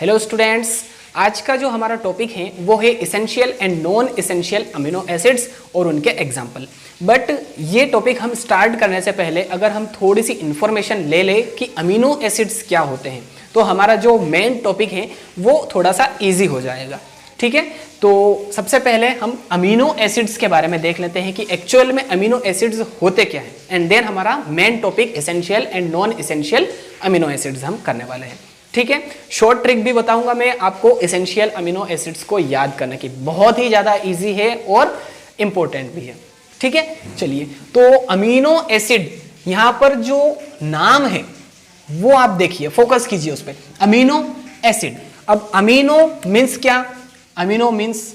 Hello students, आज का जो हमारा टॉपिक है वो है essential and non essential amino acids और उनके एग्जाम्पल। बट ये टॉपिक हम स्टार्ट करने से पहले अगर हम थोड़ी सी इंफॉर्मेशन ले लें कि अमीनो एसिड्स क्या होते हैं तो हमारा जो मेन टॉपिक है वो थोड़ा सा इजी हो जाएगा। ठीक है, तो सबसे पहले हम अमीनो एसिड्स के बारे में देख लेते हैं कि एक्चुअल में अमीनो एसिड्स होते क्या हैं, एंड देन हमारा main topic essential and non essential amino acids हम करने वाले हैं। ठीक है, शॉर्ट ट्रिक भी बताऊंगा मैं आपको इसेंशियल अमीनो एसिड्स को याद करने की, बहुत ही ज्यादा इजी है और इंपॉर्टेंट भी है। ठीक है, चलिए तो अमीनो एसिड यहां पर जो नाम है वो आप देखिए, फोकस कीजिए उस पर, अमीनो एसिड। अब अमीनो मीन्स क्या? अमीनो मीन्स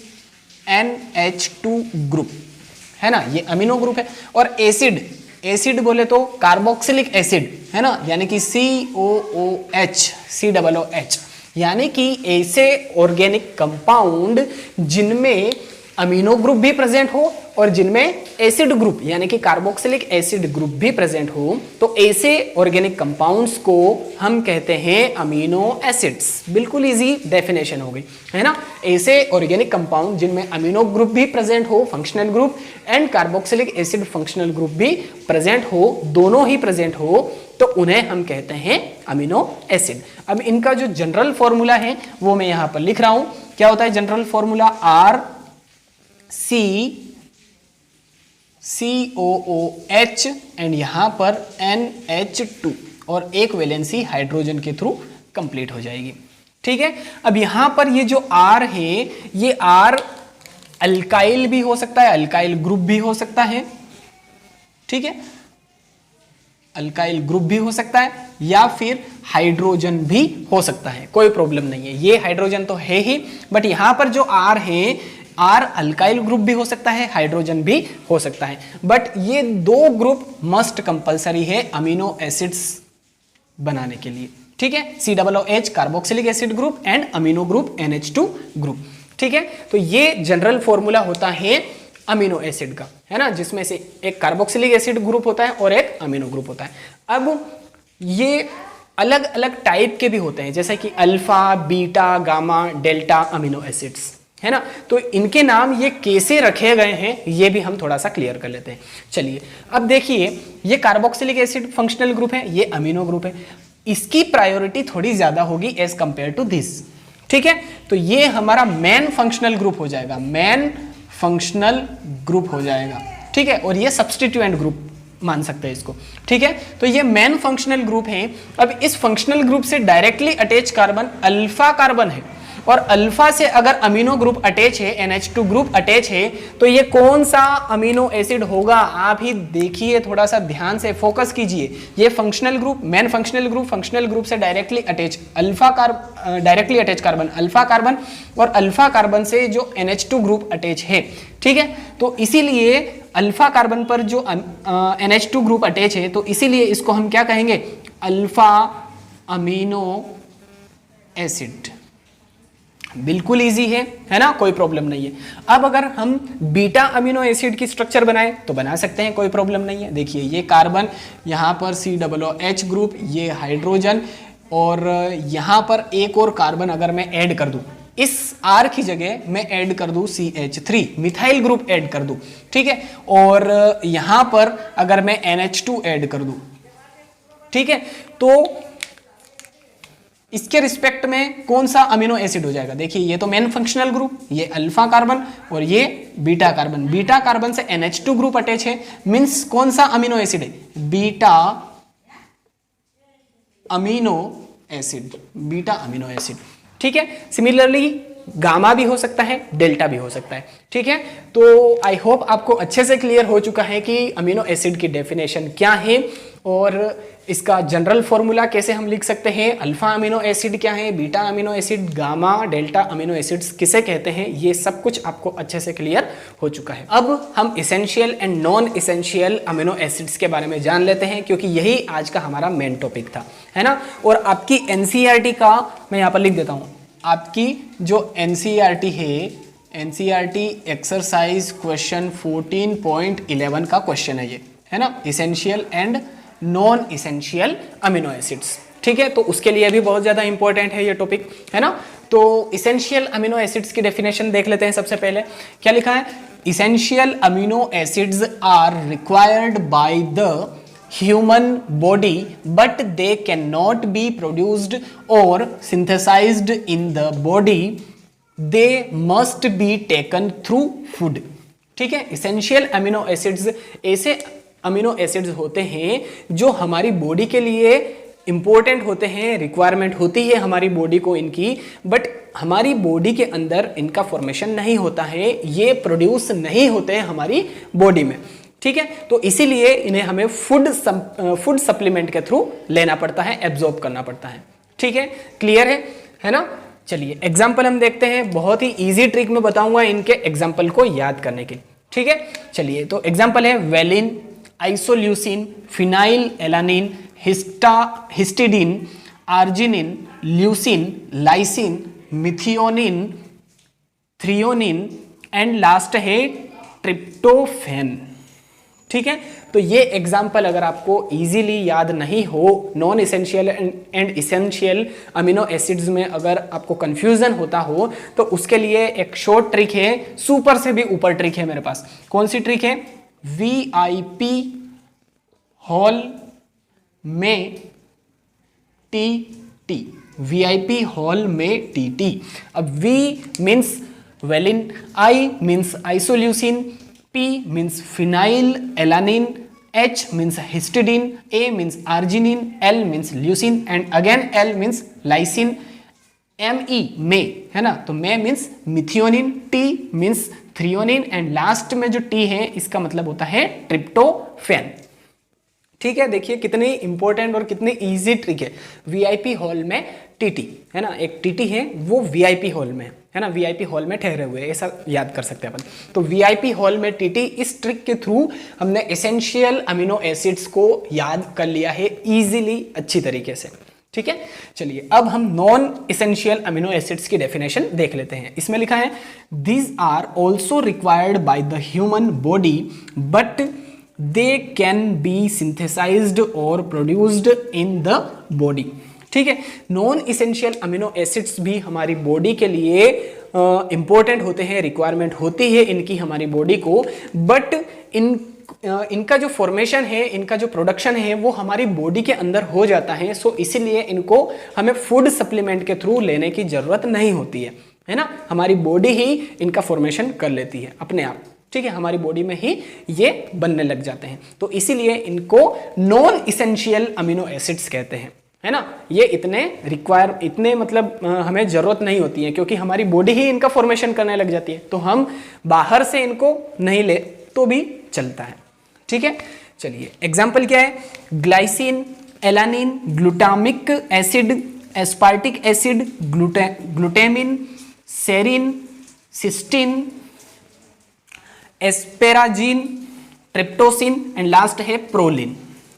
NH2 ग्रुप है ना, ये अमीनो ग्रुप है। और एसिड, एसिड बोले तो कार्बोक्सिलिक एसिड है ना, यानी कि COOH, यानी कि ऐसे ऑर्गेनिक कंपाउंड जिनमें अमीनो ग्रुप भी प्रेजेंट हो और जिनमें एसिड ग्रुप यानी कि कार्बोक्सिलिक एसिड ग्रुप भी प्रेजेंट हो, तो ऐसे ऑर्गेनिक कंपाउंड्स को हम कहते हैं अमीनो एसिड्स। बिल्कुल इजी डेफिनेशन हो गई है ना। ऐसे ऑर्गेनिक कंपाउंड जिनमें अमीनो ग्रुप भी प्रेजेंट हो, functional group, and carboxylic acid functional group भी प्रेजेंट हो, दोनों ही प्रेजेंट हो, तो उन्हें हम कहते हैं अमीनो एसिड। अब इनका जो जनरल फॉर्मूला है वो मैं यहां पर लिख रहा हूं। क्या होता है जनरल फॉर्मूला? COOH एंड यहां पर NH2 और एक वैलेंसी हाइड्रोजन के थ्रू कंप्लीट हो जाएगी। ठीक है, अब यहां पर ये जो R है, ये R अल्काइल भी हो सकता है, अल्काइल ग्रुप भी हो सकता है। ठीक है, अल्काइल ग्रुप भी हो सकता है या फिर हाइड्रोजन भी हो सकता है, कोई प्रॉब्लम नहीं है। ये हाइड्रोजन तो है ही, बट यहां पर जो R है, R अल्काइल ग्रुप भी हो सकता है, हाइड्रोजन भी हो सकता है, बट ये दो ग्रुप मस्ट कंपलसरी है अमीनो एसिड्स बनाने के लिए। ठीक है, COOH carboxylic acid group and amino group NH2 group. ठीक है, तो ये जनरल फॉर्मूला होता है अमीनो एसिड का, है ना, जिसमें से एक कार्बोक्सिलिक एसिड ग्रुप होता है और एक अमीनो ग्रुप होता है। अब ये अलग अलग टाइप के भी होते हैं, जैसे कि alpha, beta, gamma, delta amino acids, है ना। तो इनके नाम ये कैसे रखे गए हैं ये भी हम थोड़ा सा क्लियर कर लेते हैं। चलिए अब देखिए, ये कार्बोक्सिलिक एसिड फंक्शनल ग्रुप है, ये अमीनो ग्रुप है, इसकी प्रायोरिटी थोड़ी ज्यादा होगी एज कंपेयर टू दिस। ठीक है, तो ये हमारा मेन फंक्शनल ग्रुप हो जाएगा, मेन फंक्शनल ग्रुप हो जाएगा। ठीक है, और ये सब्स्टिट्यूएंट ग्रुप मान सकते हैं इसको। ठीक है, तो ये मेन फंक्शनल ग्रुप है। अब इस फंक्शनल ग्रुप से directly attach carbon alpha carbon है, और अल्फा से अगर अमीनो ग्रुप अटैच है, NH2 ग्रुप अटैच है, तो ये कौन सा अमीनो एसिड होगा? आप ही देखिए, थोड़ा सा ध्यान से फोकस कीजिए। ये functional group, main functional group से directly attach directly attach carbon alpha carbon, और अल्फा कार्बन से जो NH2 ग्रुप अटैच है। ठीक है, तो इसीलिए अल्फा कार्बन पर जो NH2 ग्रुप अटैच है, तो इसीलिए इसको हम क्या कहेंगे? Alpha amino acid. बिल्कुल इजी है ना, कोई प्रॉब्लम नहीं है। अब अगर हम बीटा अमीनो एसिड की स्ट्रक्चर बनाएं तो बना सकते हैं, कोई प्रॉब्लम नहीं है। देखिए ये कार्बन, यहाँ पर COOH ग्रुप, ये हाइड्रोजन, और यहाँ पर एक और कार्बन अगर मैं ऐड कर दूं, इस R की जगह मैं ऐड कर दूं CH3 मिथाइल ग्रुप ऐड कर दूं। ठीक है, और यहाँ पर अगर मैं NH2 ऐड कर दूं, ठीक है, तो इसके रिस्पेक्ट में कौन सा अमीनो एसिड हो जाएगा? देखिए ये तो मेन फंक्शनल ग्रुप, ये अल्फा कार्बन और ये बीटा कार्बन। बीटा कार्बन से NH2 ग्रुप अटैच है, मींस कौन सा अमीनो एसिड है? Beta amino acid, beta amino acid. ठीक है, सिमिलरली गामा भी हो सकता है, डेल्टा भी हो सकता है। ठीक है, तो आई होप आपको अच्छे से क्लियर हो चुका है कि अमीनो एसिड की डेफिनेशन क्या है और इसका जनरल फॉर्मूला कैसे हम लिख सकते हैं, अल्फा अमीनो एसिड क्या है, beta amino acid, gamma, delta amino acids किसे कहते हैं, ये सब कुछ आपको अच्छे से क्लियर हो चुका है। अब हम essential and non essential amino acids के बारे में जान लेते हैं, क्योंकि यही आज का हमारा मेन टॉपिक था, है ना। और आपकी NCERT का मैं यहाँ पर लिख देता हूँ, आपकी जो NCERT है, NCERT एक्सरसाइज क्वेश्चन 14.11 का क्वेश्चन है ये, है ना, essential and non essential amino acids. ठीक है, तो उसके लिए भी बहुत ज़्यादा इंपॉर्टेंट है ये टॉपिक, है ना। तो इसेंशियल अमीनो एसिड्स की डेफिनेशन देख लेते हैं। सबसे पहले क्या लिखा है, essential amino acids are required by the human body but they can not be produced or synthesized in the body, they must be taken through food. ठीक है, इसेंशियल अमीनो एसिड्स ऐसे अमीनो एसिड्स होते हैं जो हमारी body के लिए important होते हैं, रिक्वायरमेंट होती है हमारी बॉडी को इनकी, बट हमारी बॉडी के अंदर इनका फॉर्मेशन नहीं होता है, ये प्रोड्यूस नहीं होते हैं हमारी बॉडी में। ठीक है, तो इसीलिए इन्हें हमें फूड सप्लीमेंट के थ्रू लेना पड़ता है, एब्जॉर्ब करना पड़ता है। ठीक है, क्लियर है ना। चलिए एग्जाम्पल हम देखते हैं, बहुत ही इजी ट्रिक में बताऊंगा इनके एग्जाम्पल को याद करने के। ठीक है, चलिए तो एग्जाम्पल है valine, isoleucine, phenyl alanine, histidine, arginine, leucine, lysine, methionine, threonine and last है ट्रिप्टोफैन। ठीक है, तो ये एग्जाम्पल अगर आपको इजीली याद नहीं हो, non essential and essential amino acids में अगर आपको कंफ्यूजन होता हो, तो उसके लिए एक शॉर्ट ट्रिक है, सुपर से भी ऊपर ट्रिक है मेरे पास। कौन सी ट्रिक है, VIP हॉल में TT, VIP हॉल में TT। अब V means valine, I means isoleucine, P means phenyl alanine, H means histidine, A means arginine, L means leucine and again L means lysine, ME में, है ना, तो में means methionine, T means threonine and last में जो T है इसका मतलब होता है ट्रिप्टोफैन। ठीक है, देखिए कितनी इंपॉर्टेंट और कितनी इजी ट्रिक है। VIP हॉल में TT, है ना, एक TT है वो VIP हॉल में है ना, VIP हॉल में ठहरे हुए, ऐसा याद कर सकते हैं अपन। तो VIP हॉल में TT, इस ट्रिक के थ्रू हमने एसेंशियल अमीनो एसिड्स को याद कर लिया है इजीली, अच्छी तरीके से। ठीक है, चलिए अब हम नॉन एसेंशियल अमीनो एसिड्स की डेफिनेशन देख लेते हैं। इसमें लिखा है these are also required by the human body but they can be synthesised और प्रोड्यूस्ड इन द बॉडी। ठीक है, नॉन इसेंशियल अमीनो एसिड्स भी हमारी बॉडी के लिए इंपॉर्टेंट होते हैं, रिक्वायरमेंट होती है इनकी हमारी बॉडी को, बट इनका जो फॉर्मेशन है, इनका जो प्रोडक्शन है वो हमारी बॉडी के अंदर हो जाता है। सो इसीलिए इनको हमें फूड सप्लीमेंट के थ्रू लेने की जरूरत नहीं होती है ना, हमारी बॉडी ही इनका फॉर्मेशन कर लेती है अपने आप। ठीक है, हमारी बॉडी में ही ये बनने लग जाते हैं, तो इसीलिए इनको नॉन इसेंशियल अमीनो एसिड्स कहते हैं, है ना। ये इतने मतलब हमें जरूरत नहीं होती है, क्योंकि हमारी बॉडी ही इनका फॉर्मेशन करने लग जाती है, तो हम बाहर से इनको नहीं ले तो भी चलता है। ठीक है, चलिए एग्जाम्पल क्या है, glycine, alanine, glutamic acid, aspartic acid, glutamine, serine, cysteine, asparagine, tyrosine and last है प्रोलिन।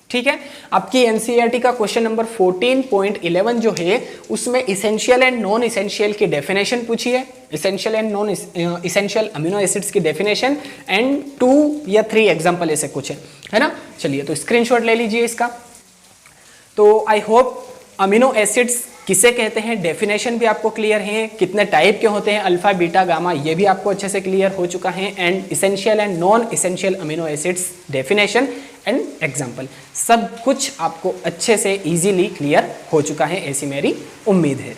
ठीक है, आपकी एनसीईआरटी का क्वेश्चन नंबर 14.11 जो है उसमें इसेंशियल एंड नॉन इसेंशियल की डेफिनेशन पूछी है, essential and non essential amino acids की डेफिनेशन एंड 2 या 3 एग्जांपल ऐसे कुछ है ना। चलिए तो स्क्रीनशॉट ले लीजिए इसका। तो आई होप अमीनो एसिड्स किसे कहते हैं, डेफिनेशन भी आपको क्लियर है, कितने टाइप के होते हैं, अल्फा बीटा गामा, ये भी आपको अच्छे से क्लियर हो चुका है, and essential and non essential amino acids definition and example, सब कुछ आपको अच्छे से इजीली क्लियर हो चुका है, ऐसी मेरी उम्मीद है।